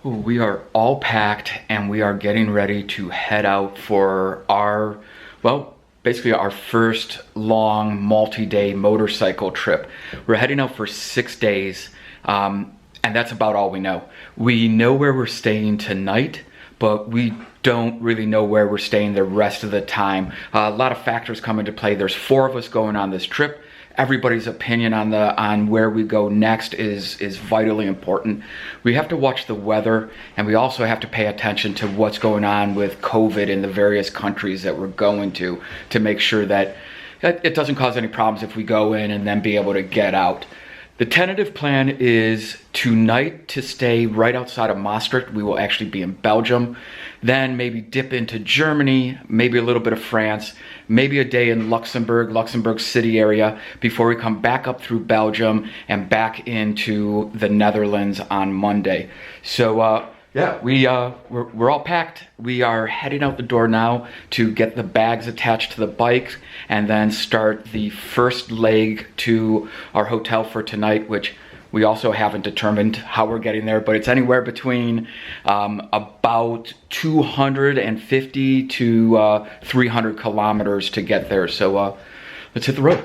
We are all packed and we are getting ready to head out for our, basically our first long multi-day motorcycle trip. We're heading out for 6 days, and that's about all we know. We know where we're staying tonight, but we don't really know where we're staying the rest of the time. A lot of factors come into play. There's 4 of us going on this trip. Everybody's opinion on where we go next is vitally important. We have to watch the weather, and we also have to pay attention to what's going on with COVID in the various countries that we're going to make sure that it doesn't cause any problems if we go in and then be able to get out. The tentative plan is tonight to stay right outside of Maastricht. We will actually be in Belgium, then maybe dip into Germany, maybe a little bit of France, maybe a day in Luxembourg City area before we come back up through Belgium and back into the Netherlands on Monday. So yeah, we're all packed. We are heading out the door now to get the bags attached to the bikes and then start the first leg to our hotel for tonight, which we also haven't determined how we're getting there, but it's anywhere between about 250 to 300 kilometers to get there. So let's hit the road.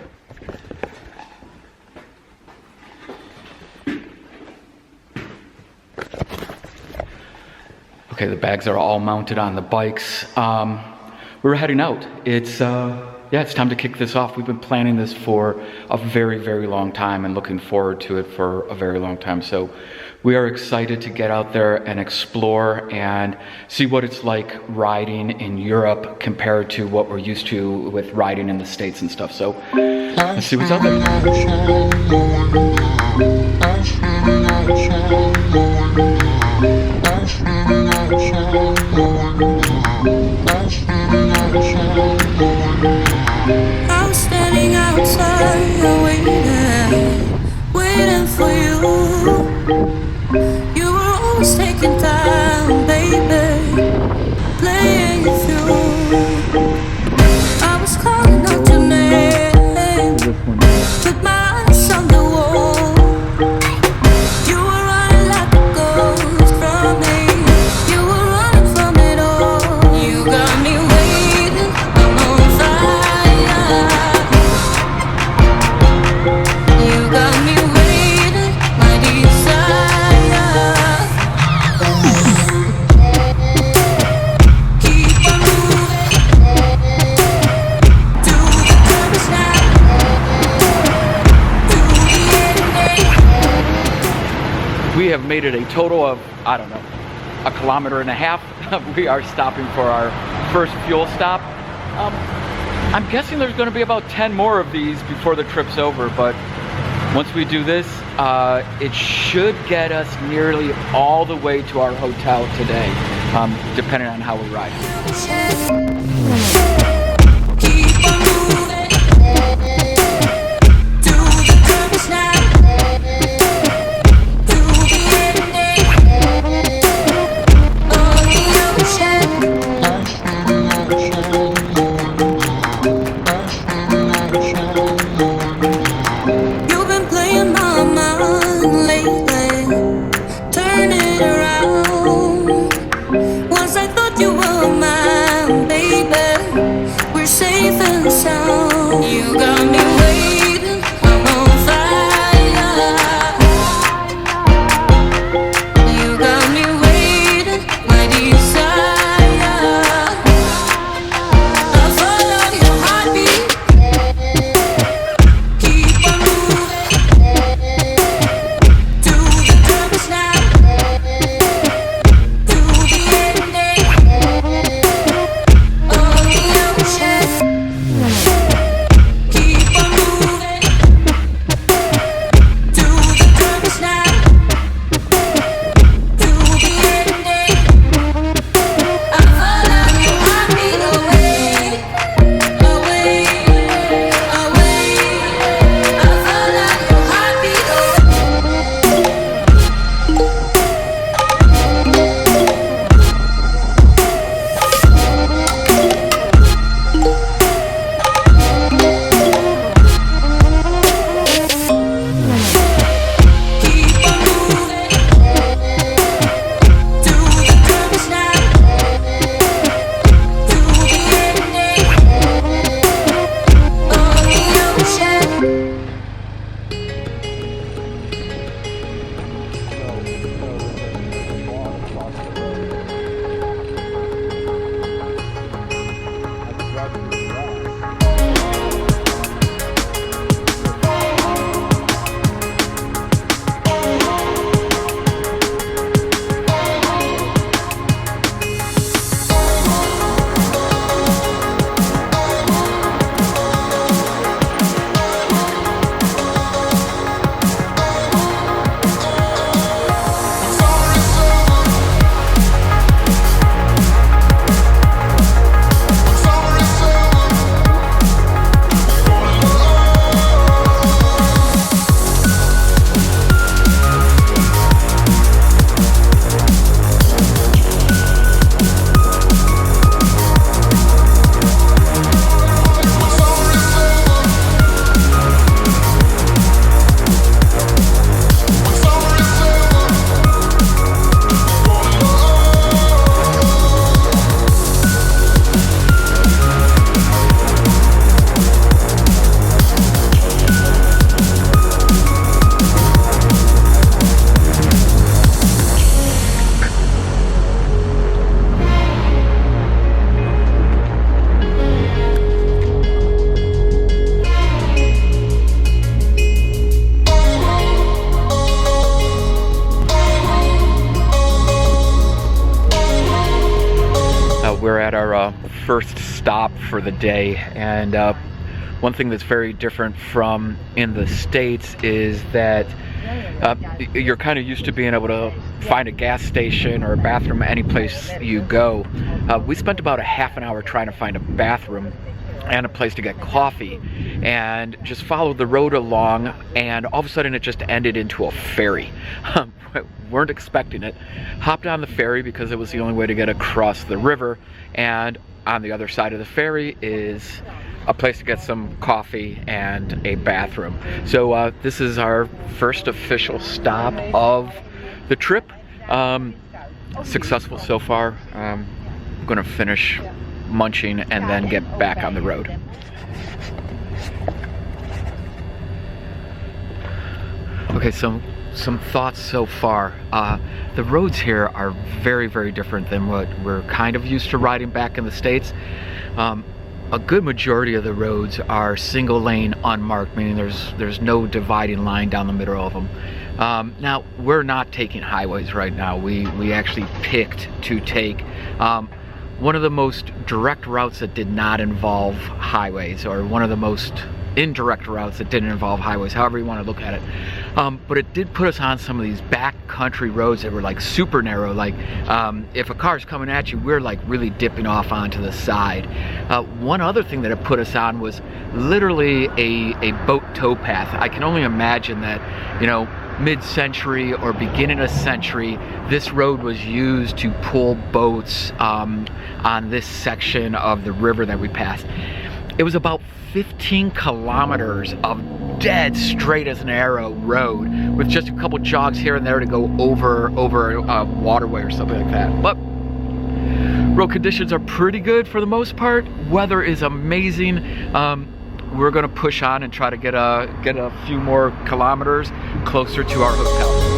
Okay, the bags are all mounted on the bikes. We're heading out. It's time to kick this off. We've been planning this for a very, very long time and looking forward to it for a very long time. So we are excited to get out there and explore and see what it's like riding in Europe compared to what we're used to with riding in the States and stuff. So let's see what's out there. I'm standing outside waiting for you. You were always taking time, baby, playing it through. I was calling out your name with my eyes on the wall. You were running like a ghost from me. You were running from it all. You got me waiting. I'm on fire. You got me waiting, my desire. Keep on moving to the purpose now. To the end. We have made it a total of, I don't know, a kilometer and a half. We are stopping for our first fuel stop. I'm guessing there's going to be about 10 more of these before the trip's over, but once we do this, it should get us nearly all the way to our hotel today, depending on how we ride. Keep on moving to the purpose now. To the ending of the ocean. You've been playing my mind lately, turn it around. Once I thought you were mine, baby. we're at our first stop for the day, and one thing that's very different from in the States is that you're kind of used to being able to find a gas station or a bathroom any place you go. We spent about a half an hour trying to find a bathroom and a place to get coffee, and just followed the road along, and all of a sudden it just ended into a ferry. Weren't expecting it. Hopped on the ferry because it was the only way to get across the river, and on the other side of the ferry is a place to get some coffee and a bathroom. So this is our first official stop of the trip. Successful so far. I'm gonna finish munching and then get back on the road. Okay, some thoughts so far. The roads here are very, very different than what we're kind of used to riding back in the States. A good majority of the roads are single lane unmarked, meaning there's no dividing line down the middle of them. Now, we're not taking highways right now. We actually picked to take one of the most direct routes that did not involve highways, or one of the most indirect routes that didn't involve highways, however you want to look at it. But it did put us on some of these back country roads that were like super narrow. Like if a car's coming at you, we're like really dipping off onto the side. One other thing that it put us on was literally a boat tow path. I can only imagine that, you know, mid-century or beginning of century, this road was used to pull boats on this section of the river that we passed. It was about 15 kilometers of dead straight as an arrow road with just a couple jogs here and there to go over a waterway or something like that. But road conditions are pretty good for the most part. Weather is amazing. We're gonna push on and try to get a few more kilometers closer to our hotel.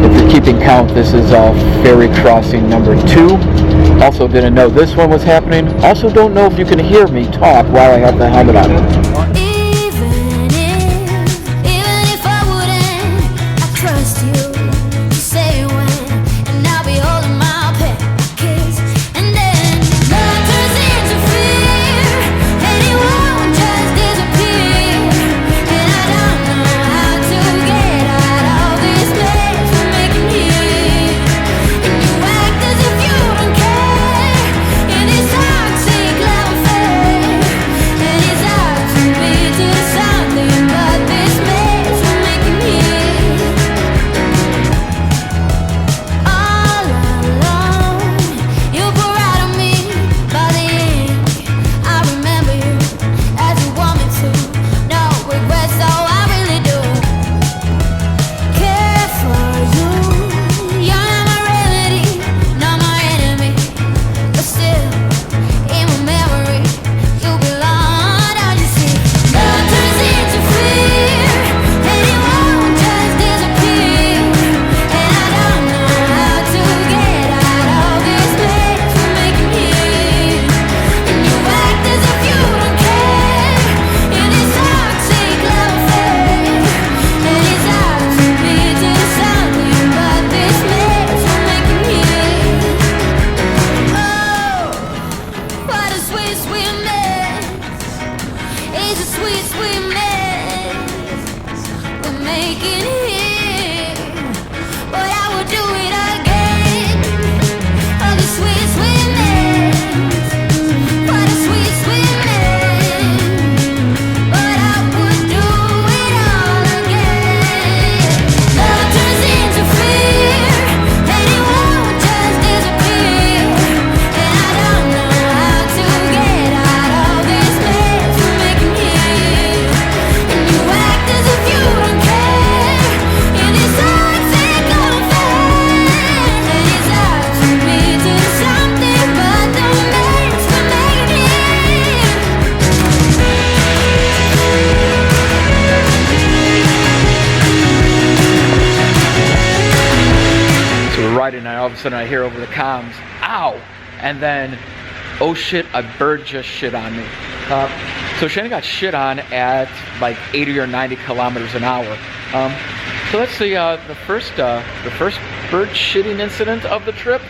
If you're keeping count, this is ferry crossing number 2. Also didn't know this one was happening. Also don't know if you can hear me talk while I have the helmet on. sudden I hear over the comms, ow! And then, oh shit, a bird just shit on me. So Shannon got shit on at like 80 or 90 kilometers an hour. So that's the first bird shitting incident of the trip.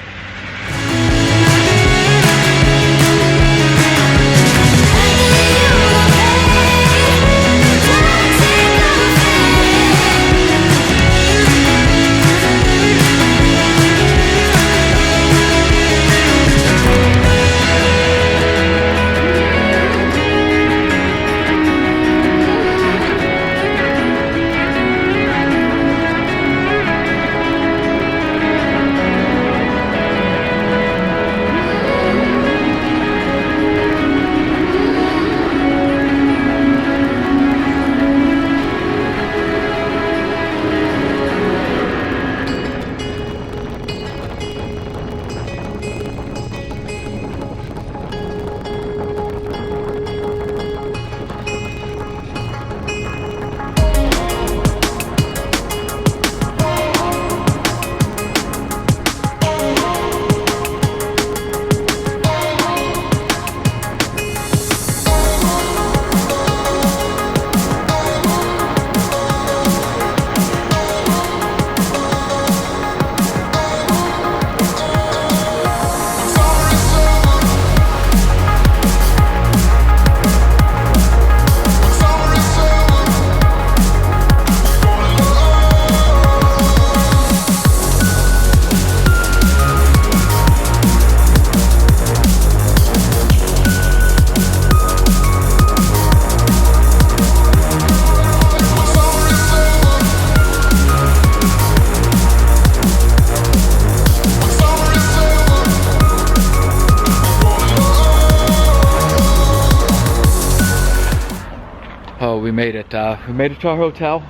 Oh, we made it. We made it to our hotel.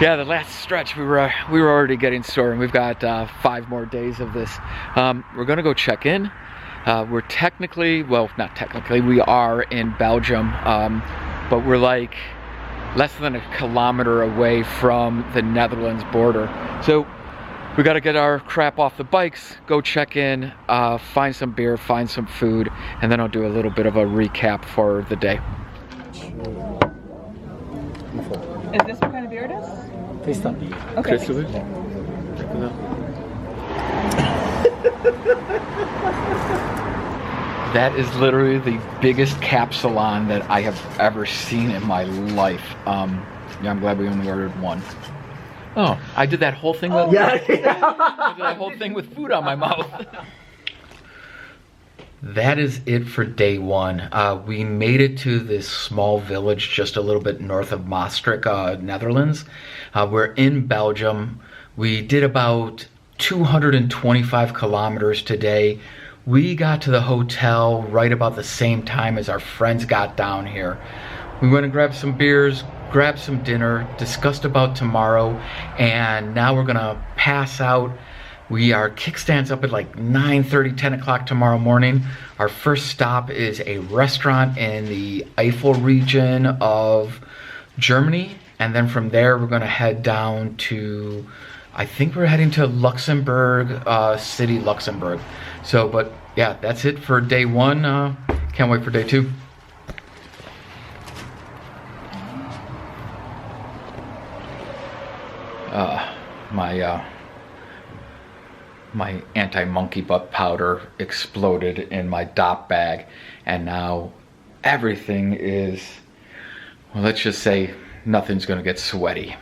Yeah, the last stretch we were already getting sore, and we've got 5 more days of this. We're gonna go check in. We're technically, well, not technically, we are in Belgium, but we're like less than a kilometer away from the Netherlands border. So we got to get our crap off the bikes, go check in, find some beer, find some food, and then I'll do a little bit of a recap for the day. Is this what kind of beer it is? Taste that. Okay. That is literally the biggest capsulon that I have ever seen in my life. Yeah, I'm glad we only ordered one. Oh, I did that whole thing with I did that whole thing with food on my mouth. That is it for day 1. We made it to this small village just a little bit north of Maastricht, Netherlands. We're in Belgium. We did about 225 kilometers today. We got to the hotel right about the same time as our friends got down here. We went and grabbed some beers, grabbed some dinner, discussed about tomorrow, and now we're gonna pass out. We are kickstands up at like 9:30, 10 o'clock tomorrow morning. Our first stop is a restaurant in the Eifel region of Germany. And then from there, we're gonna head down to, I think we're heading to Luxembourg, city Luxembourg. So, but yeah, that's it for day 1. Can't wait for day 2. My anti-monkey butt powder exploded in my DOP bag, and now everything is, well, let's just say nothing's gonna get sweaty.